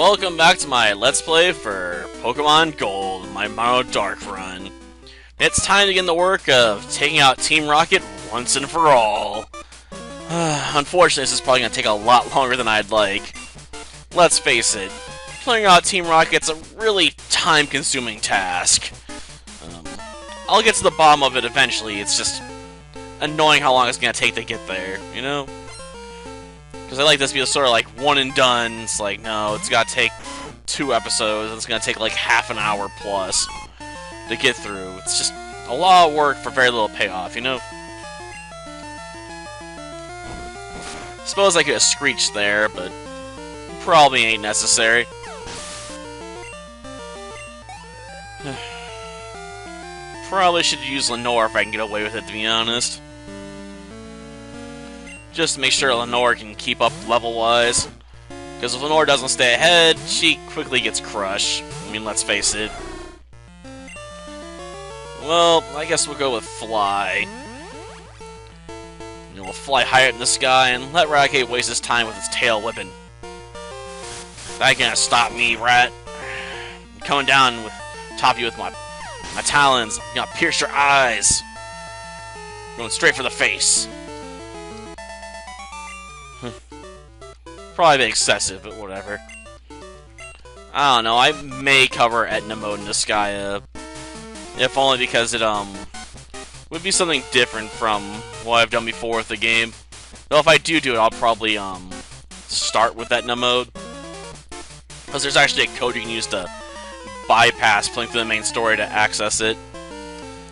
welcome back to my Let's Play for Pokemon Gold, my Mono Dark run. It's time to get in the work of taking out Team Rocket once and for all. Unfortunately, this is probably going to take a lot longer than I'd like. Let's face it, clearing out Team Rocket's a really time-consuming task. I'll get to the bottom of it eventually, it's just annoying how long it's going to take to get there, you know? Because I like this to be sort of like one and done. It's like, no, it's got to take 2 episodes, and it's going to take like half an hour plus to get through. It's just a lot of work for very little payoff, you know? Suppose I could have screeched there, but probably ain't necessary. Probably should use Lenore if I can get away with it, to be honest. Just to make sure Lenore can keep up level-wise. Because if Lenore doesn't stay ahead, she quickly gets crushed. I mean, let's face it. Well, I guess we'll go with Fly. You know, we'll fly higher in the sky and let Raticate waste his time with its tail whipping. That ain't gonna stop me, Rat. I'm coming down with top you with my talons. I'm gonna pierce your eyes. Going straight for the face. Probably a bit excessive, but whatever. I don't know, I may cover Etna mode in Disgaea. If only because it, would be something different from what I've done before with the game. Though if I do it, I'll probably, start with Etna mode. Because there's actually a code you can use to bypass playing through the main story to access it.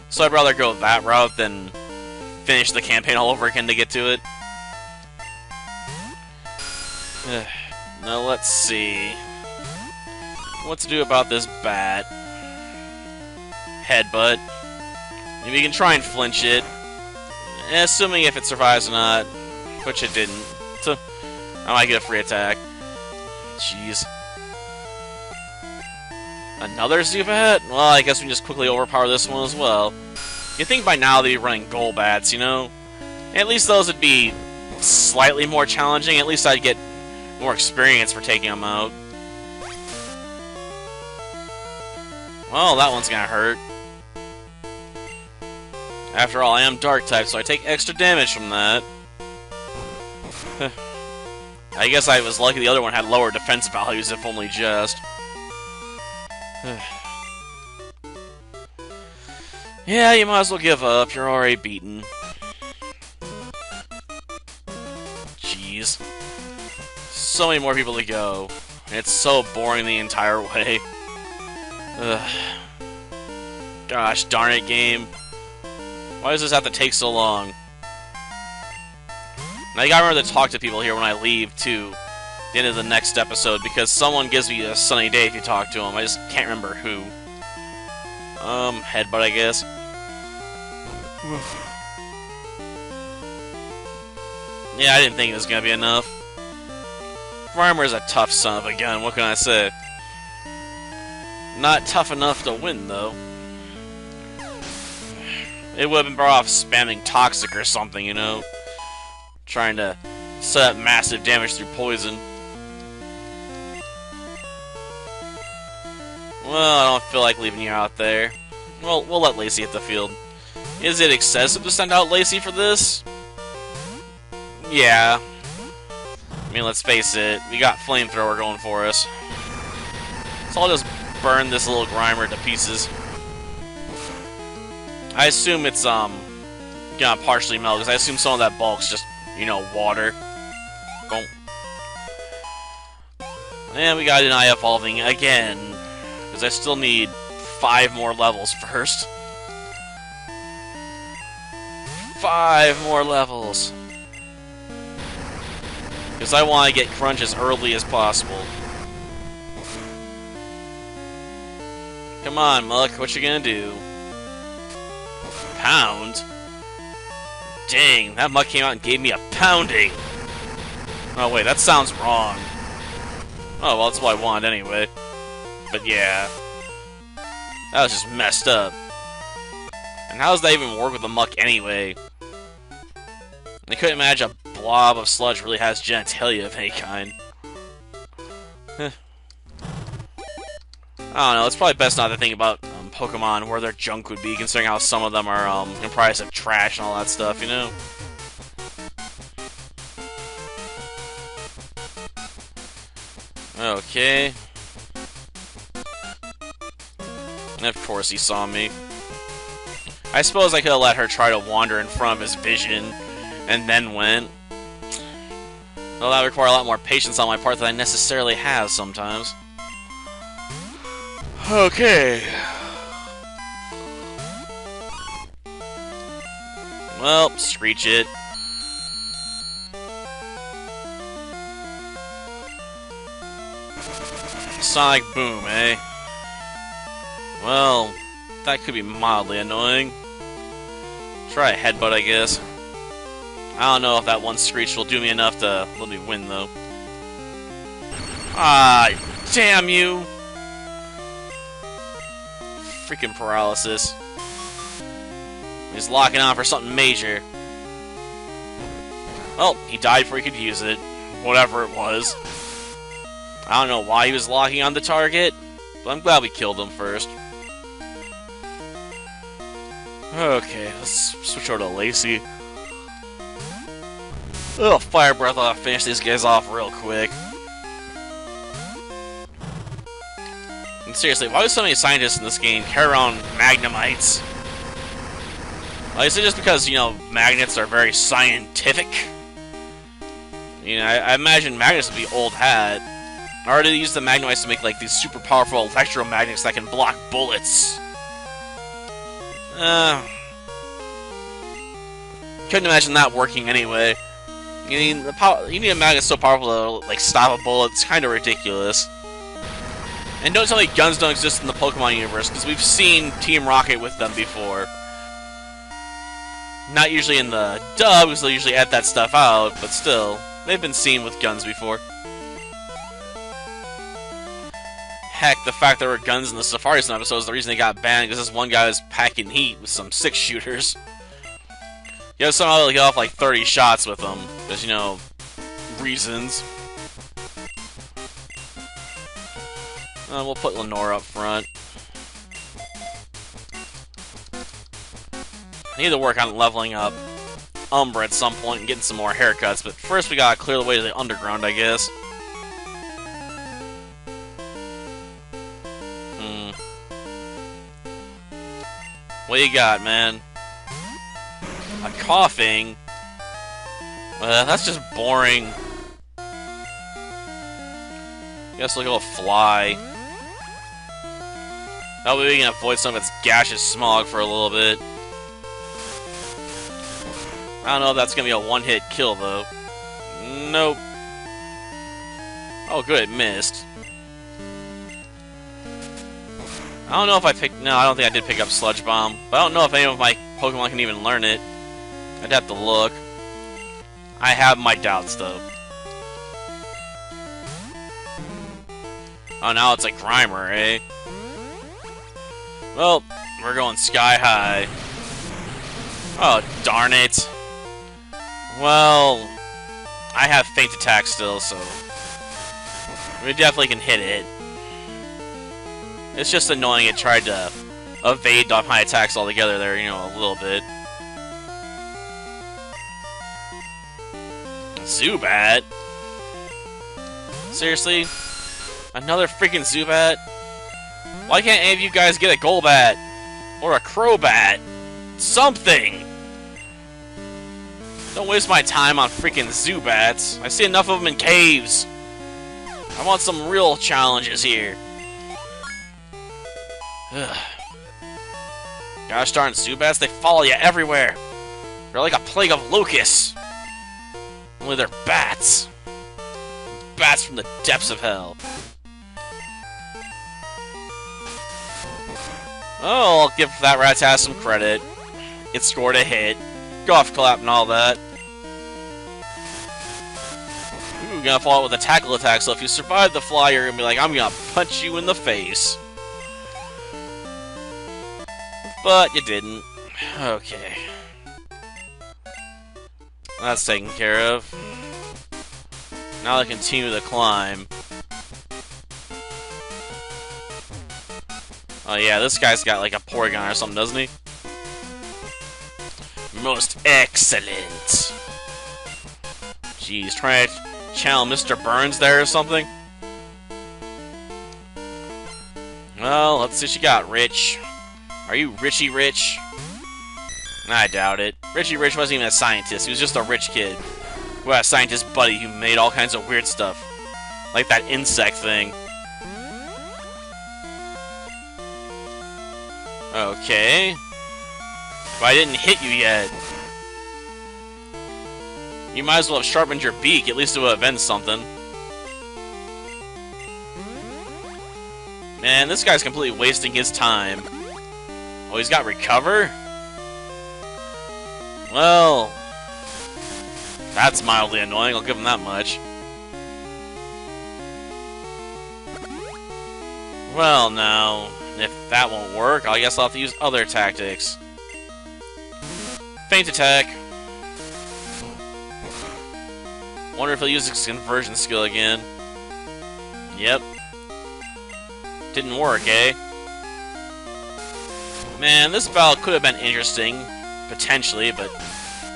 So I'd rather go that route than finish the campaign all over again to get to it. Now let's see what to do about this bat. Headbutt. Maybe we can try and flinch it, assuming if it survives or not, which it didn't. So I might get a free attack. Jeez. Another Zubat? Well, I guess we can just quickly overpower this one as well. You'd think by now they'd be running Golbats, you know? At least those would be slightly more challenging. At least I'd get more experience for taking them out. Well, that one's gonna hurt. After all, I am Dark-type, so I take extra damage from that. I guess I was lucky the other one had lower defense values, if only just. Yeah, you might as well give up. You're already beaten. Jeez. So many more people to go. It's so boring the entire way. Ugh. Gosh darn it, game. Why does this have to take so long? Now you gotta remember to talk to people here when I leave, too. At the end of the next episode, because someone gives me a sunny day if you talk to them. I just can't remember who. Headbutt, I guess. Yeah, I didn't think it was gonna be enough. Farmer's a tough son of a gun, what can I say? Not tough enough to win, though. It would have been better off spamming Toxic or something, you know? Trying to set up massive damage through poison. Well, I don't feel like leaving you out there. Well, we'll let Lacey hit the field. Is it excessive to send out Lacey for this? Yeah. I mean, let's face it, we got Flamethrower going for us. So I'll just burn this little Grimer to pieces. I assume it's, gonna partially melt, because I assume some of that bulk's just, you know, water. Go. And we gotta deny evolving again, because I still need 5 more levels first. 5 more levels. Because I want to get Crunch as early as possible. Come on, Muck, what you gonna do? Pound? Dang, that Muck came out and gave me a pounding! Oh wait, that sounds wrong. Oh well, that's what I wanted anyway. But yeah. That was just messed up. And how does that even work with the Muck anyway? I couldn't imagine a blob of sludge really has genitalia of any kind. I don't know, it's probably best not to think about Pokemon where their junk would be, considering how some of them are comprised of trash and all that stuff, you know? Okay. And of course he saw me. I suppose I could have let her try to wander in front of his vision, and then went. Well, that would require a lot more patience on my part than I necessarily have sometimes. Okay. Well, screech it. Sonic boom, eh? Well, that could be mildly annoying. Try a headbutt, I guess. I don't know if that one screech will do me enough to let me win, though. Ah, damn you! Freaking paralysis. He's locking on for something major. Well, he died before he could use it. Whatever it was. I don't know why he was locking on the target, but I'm glad we killed him first. Okay, let's switch over to Lacey. Oh, Fire Breath, I'll finish these guys off real quick. And seriously, why do so many scientists in this game carry around Magnemites? Like, is it just because, you know, magnets are very scientific? You know, I imagine magnets would be old hat. Or do they use the Magnemites to make, like, these super powerful electromagnets that can block bullets? Couldn't imagine that working anyway. You need a magnet so powerful to, like, stop a bullet. It's kind of ridiculous. And don't tell me guns don't exist in the Pokemon universe, because we've seen Team Rocket with them before. Not usually in the dub, because they'll usually edit that stuff out, but still, they've been seen with guns before. Heck, the fact there were guns in the Safari Zone episode is the reason they got banned, because this one guy was packing heat with some 6-shooters. You know, somehow they get off like 30 shots with them, because, you know, reasons. We'll put Lenore up front. I need to work on leveling up Umbra at some point and getting some more haircuts, but first we gotta clear the way to the underground, I guess. What you got, man? A coughing? That's just boring. Guess we'll go fly. That way we can avoid some of its gaseous smog for a little bit. I don't know if that's gonna be a one-hit kill, though. Nope. Oh, good, it missed. I don't know if I picked... No, I don't think I did pick up Sludge Bomb. But I don't know if any of my Pokemon can even learn it. I'd have to look. I have my doubts, though. Oh, now it's like Grimer, eh? Well, we're going sky high. Oh, darn it. Well, I have Feint Attack still, so... we definitely can hit it. It's just annoying it tried to evade my attacks altogether there, you know, a little bit. Zubat? Seriously? Another freaking Zubat? Why can't any of you guys get a Golbat? Or a Crobat? Something! Don't waste my time on freaking Zubats. I see enough of them in caves. I want some real challenges here. Ugh. Gosh darn Zubats, they follow you everywhere. They're like a plague of locusts. Only they're bats. Bats from the depths of hell. Oh, I'll give that Rattata some credit. It scored a hit. Golf clap and all that. Ooh, gonna follow it with a tackle attack, so if you survive the fly, you're gonna be like, I'm gonna punch you in the face. But you didn't. Okay. That's taken care of. Now I continue the climb. Oh yeah, this guy's got like a Porygon or something, doesn't he? Most excellent. Jeez, trying to channel Mr. Burns there or something? Well, let's see what you got, Rich. Are you Richie Rich? I doubt it. Richie Rich wasn't even a scientist. He was just a rich kid who had a scientist buddy who made all kinds of weird stuff. Like that insect thing. Okay. But I didn't hit you yet. You might as well have sharpened your beak. At least it would have been something. Man, this guy's completely wasting his time. Oh, he's got Recover? Well, that's mildly annoying. I'll give him that much. Well, now, if that won't work, I guess I'll have to use other tactics. Feint Attack. Wonder if he'll use his conversion skill again. Yep. Didn't work, eh? Man, this battle could have been interesting, potentially, but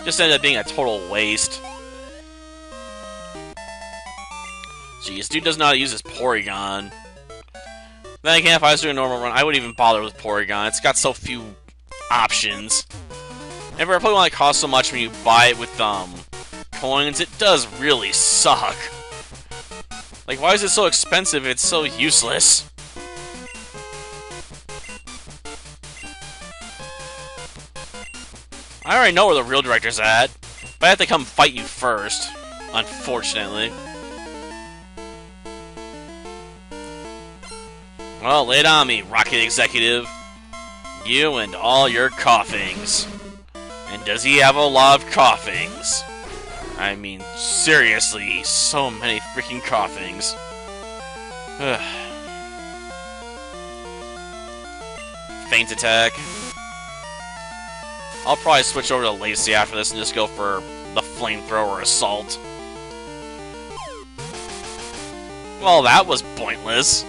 just ended up being a total waste. Jeez, dude doesn't know how to use his Porygon. Then again, if I was doing a normal run, I wouldn't even bother with Porygon. It's got so few options. And for a Pokemon that costs so much when you buy it with coins, it does really suck. Like, why is it so expensive if it's so useless? I already know where the real director's at, but I have to come fight you first, unfortunately. Well, lay it on me, Rocket Executive. You and all your coughings. And does he have a lot of coughings? I mean, seriously, so many freaking coughings. Feint Attack. I'll probably switch over to Lacey after this and just go for the Flamethrower Assault. Well, that was pointless.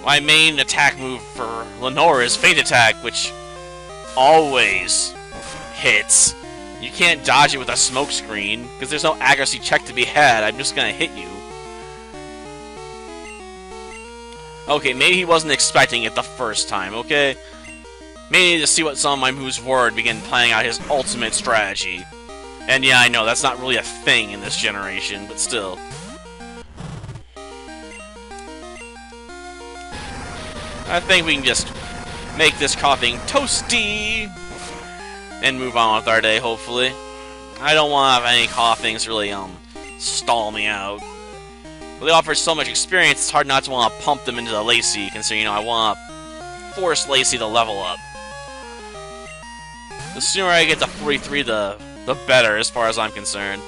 My main attack move for Lenore is Feint Attack, which always hits. You can't dodge it with a smoke screen, because there's no accuracy check to be had. I'm just gonna hit you. Okay, maybe he wasn't expecting it the first time, okay? Maybe to see what some of my moves were and begin planning out his ultimate strategy. And yeah, I know, that's not really a thing in this generation, but still. I think we can just make this coughing toasty and move on with our day, hopefully. I don't want to have any coughings really stall me out. But they offer so much experience, it's hard not to want to pump them into the Lacey, considering, you know, I want to force Lacey to level up. The sooner I get to 43, the better, as far as I'm concerned.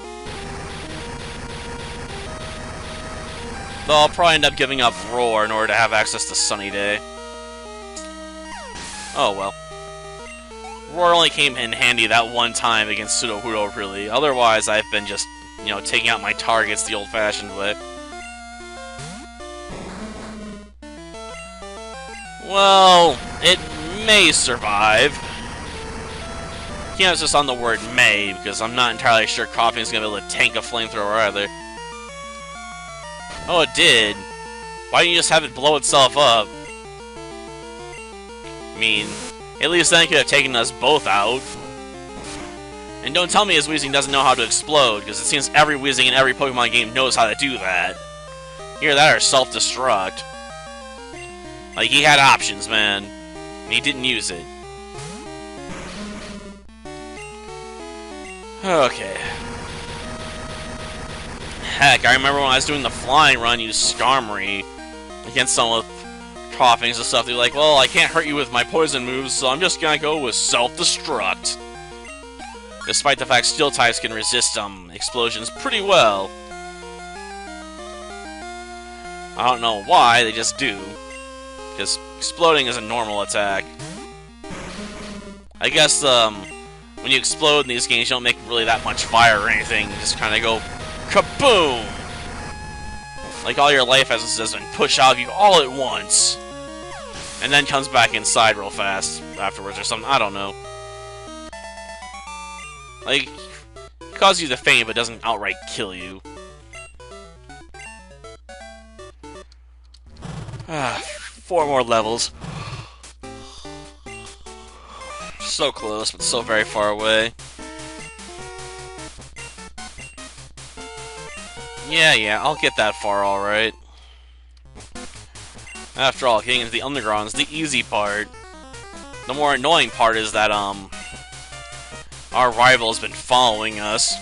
Though I'll probably end up giving up Roar in order to have access to Sunny Day. Oh well. Roar only came in handy that one time against Sudowoodo, really. Otherwise, I've been just, you know, taking out my targets the old-fashioned way. Well, it may survive. Can't emphasize on the word may, because I'm not entirely sure Coughing's gonna be able to tank a Flamethrower either. Oh, it did. Why didn't you just have it blow itself up? I mean, at least then it could have taken us both out. And don't tell me his Weezing doesn't know how to explode, because it seems every Weezing in every Pokemon game knows how to do that. Either that or self-destruct. Like, he had options, man. And he didn't use it. Okay. Heck, I remember when I was doing the flying run, you used Skarmory against someone with coughings and stuff. They're like, well, I can't hurt you with my poison moves, so I'm just gonna go with self-destruct. Despite the fact Steel types can resist explosions pretty well. I don't know why, they just do. Because exploding is a normal attack. I guess when you explode in these games, you don't make really that much fire or anything. You just kind of go kaboom! Like all your life essence does and push out of you all at once. and then comes back inside real fast afterwards or something. I don't know. Like, it causes you to faint, but doesn't outright kill you. Ah, 4 more levels. So close, but so very far away. Yeah, I'll get that far, alright. After all, getting into the underground is the easy part. The more annoying part is that, our rival has been following us.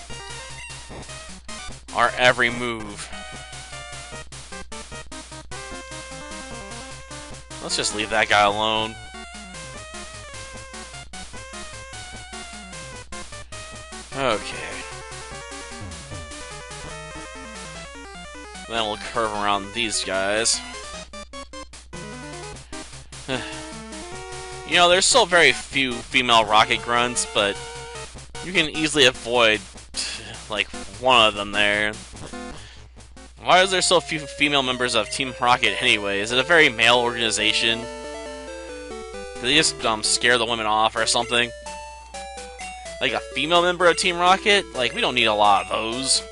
Our every move. Let's just leave that guy alone. Okay. Then we'll curve around these guys. You know, there's still very few female rocket grunts, but you can easily avoid, like, one of them there. Why is there so few female members of Team Rocket anyway? Is it a very male organization? Do they just scare the women off or something? Like a female member of Team Rocket? Like, we don't need a lot of those.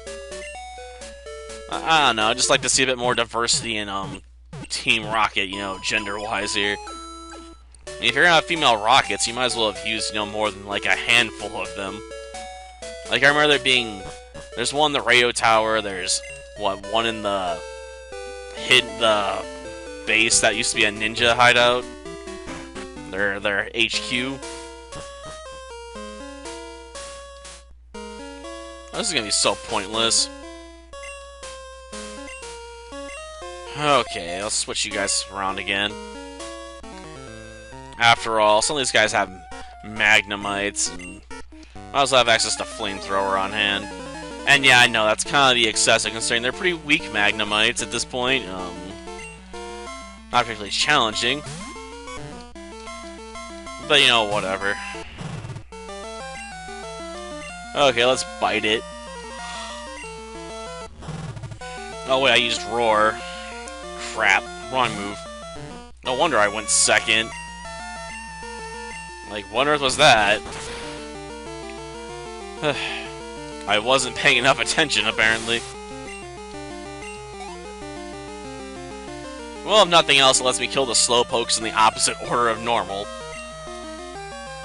I don't know, I'd just like to see a bit more diversity in Team Rocket, you know, gender-wise here. I mean, if you're gonna have female rockets, you might as well have used, you know, more than like a handful of them. Like, I remember there being... There's one in the radio tower, there's, what, one in the... the base that used to be a ninja hideout. Their HQ. This is gonna be so pointless. Okay, let's switch you guys around again. After all, some of these guys have Magnemites, and I also have access to Flamethrower on hand. And yeah, I know, that's kind of the excessive, considering they're pretty weak Magnemites at this point. Not particularly challenging. But, you know, whatever. Okay, let's bite it. Oh wait, I used Roar. Crap, wrong move. No wonder I went second. Like, what on earth was that? I wasn't paying enough attention, apparently. Well, if nothing else, it lets me kill the slowpokes in the opposite order of normal.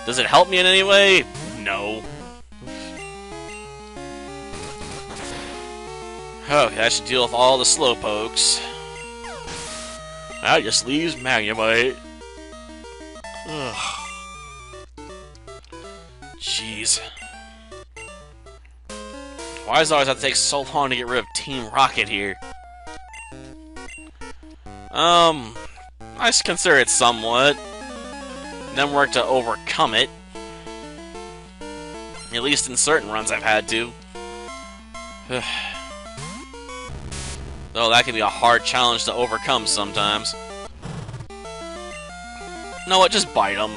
Does it help me in any way? No. Okay, I should deal with all the slowpokes. That just leaves Magnemite. Ugh. Jeez. Why does it always have to take so long to get rid of Team Rocket here? I consider it somewhat. Then work to overcome it. At least in certain runs I've had to. Though that can be a hard challenge to overcome sometimes. You know what, just bite them.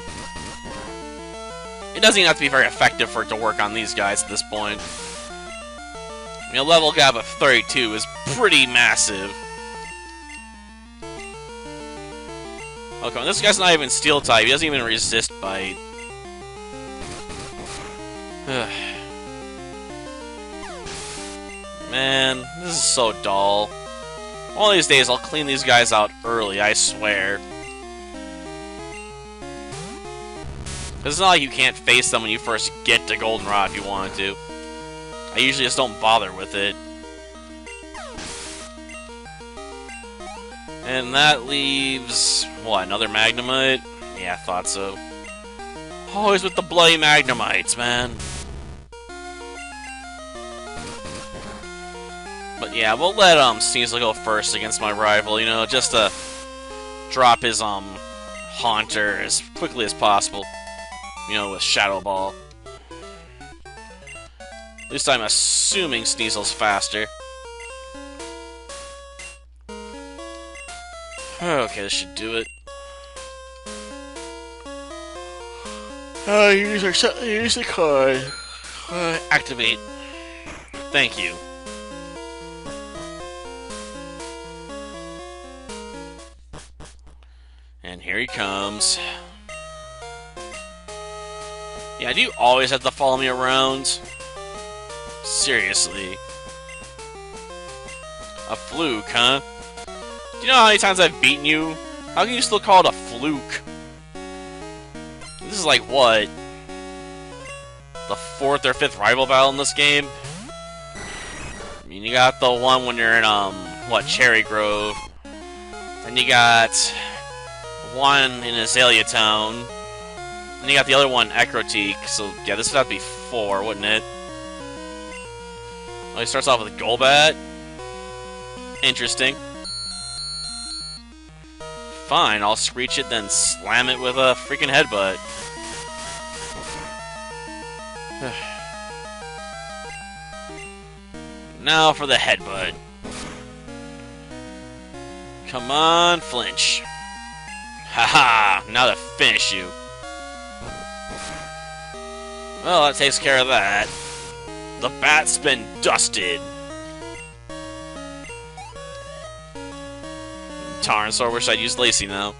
It doesn't even have to be very effective for it to work on these guys at this point. I mean, a level gap of 32 is pretty massive. Okay, this guy's not even Steel type, he doesn't even resist bite. Man, this is so dull. One of these days I'll clean these guys out early, I swear. It's not like you can't face them when you first get to Goldenrod if you wanted to. I usually just don't bother with it. And that leaves... what, another Magnemite? Yeah, I thought so. Always with the bloody Magnemites, man. But yeah, we'll let Sneasel go first against my rival, you know, just to drop his Haunter as quickly as possible. You know, with Shadow Ball. At least I'm assuming Sneasel's faster. Okay, this should do it. Use the card. Activate. Thank you. And here he comes. Yeah, do you always have to follow me around? Seriously. A fluke, huh? Do you know how many times I've beaten you? How can you still call it a fluke? This is like, what? The 4th or 5th rival battle in this game? I mean, you got the one when you're in, what, Cherry Grove. Then you got one in Azalea Town. Then you got the other one, Ecrotique. So, yeah, this would have to be 4, wouldn't it? Oh, he starts off with a Golbat. Interesting. Fine, I'll screech it, then slam it with a freaking headbutt. Now for the headbutt. Come on, flinch. Haha, now to finish you. Well, that takes care of that. The bat's been dusted. Darn, so I wish I'd used Lacey now.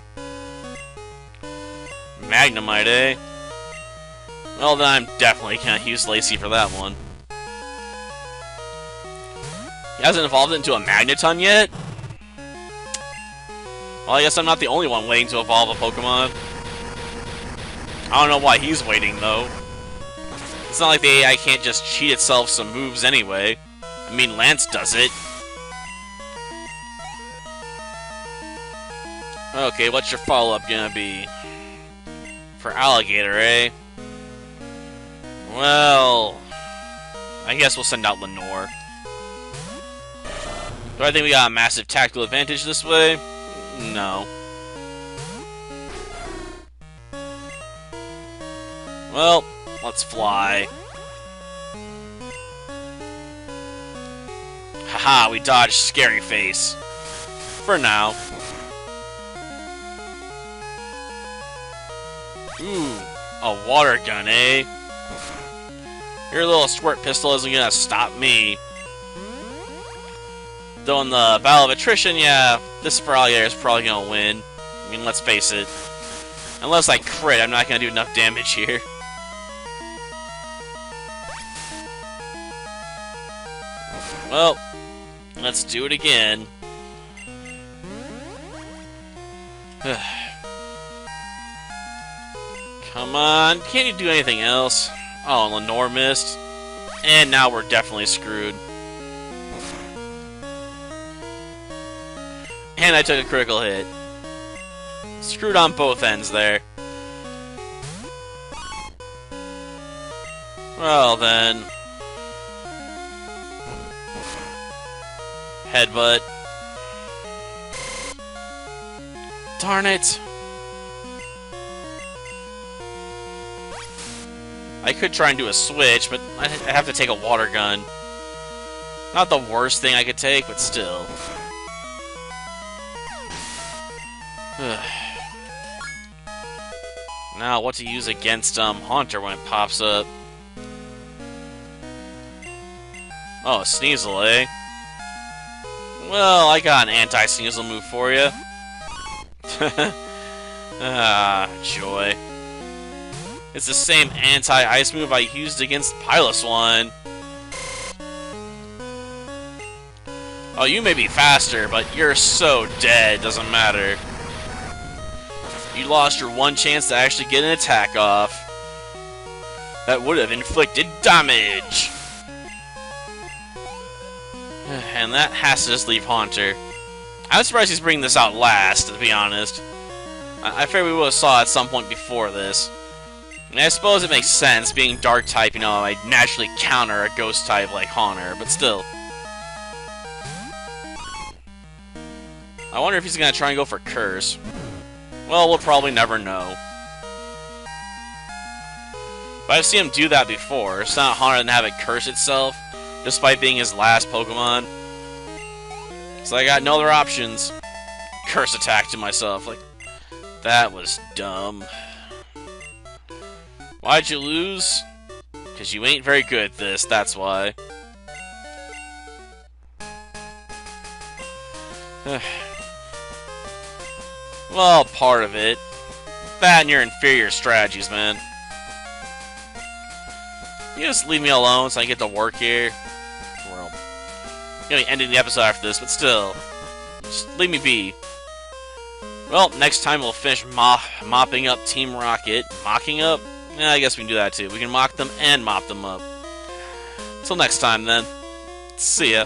Magnemite, eh? Well, then I'm definitely gonna use Lacey for that one. He hasn't evolved into a Magneton yet? Well, I guess I'm not the only one waiting to evolve a Pokemon. I don't know why he's waiting, though. It's not like the AI can't just cheat itself some moves anyway. I mean, Lance does it. Okay, what's your follow-up gonna be? For Alligator, eh? Well, I guess we'll send out Lenore. Do I think we got a massive tactical advantage this way? No. Well, let's fly. Haha, we dodged Scary Face. For now. Ooh, a water gun, eh? Your little squirt pistol isn't gonna stop me. Though in the Battle of Attrition, yeah, this Alligator is probably gonna win. I mean, let's face it. Unless I crit, I'm not gonna do enough damage here. Well, let's do it again. Come on, can't you do anything else? Oh, Lenore missed. And now we're definitely screwed. And I took a critical hit. Screwed on both ends there. Well then. Headbutt. Darn it. I could try and do a switch, but I have to take a water gun. Not the worst thing I could take, but still. Now, what to use against Haunter when it pops up? Oh, Sneasel, eh? Well, I got an anti-Sneasel move for you. Ah, joy. It's the same anti-ice move I used against Piloswine. Oh, you may be faster, but you're so dead, doesn't matter. You lost your one chance to actually get an attack off. That would have inflicted damage. And that has to just leave Haunter. I'm surprised he's bringing this out last, to be honest. I figured we would have saw it at some point before this. And I suppose it makes sense, being Dark-type, you know, I naturally counter a Ghost-type like Haunter, but still. I wonder if he's gonna try and go for Curse. Well, we'll probably never know. But I've seen him do that before. It's not Haunter and have it curse itself, despite being his last Pokemon. So I got no other options. Curse attack to myself. Like, that was dumb. Why'd you lose? Because you ain't very good at this, that's why. Well, part of it. That and your inferior strategies, man. You just leave me alone so I can get to work here. Well, gonna be ending the episode after this, but still. Just leave me be. Well, next time we'll finish mopping up Team Rocket. Mocking up? Yeah, I guess we can do that too. We can mock them and mop them up. Till next time, then. See ya.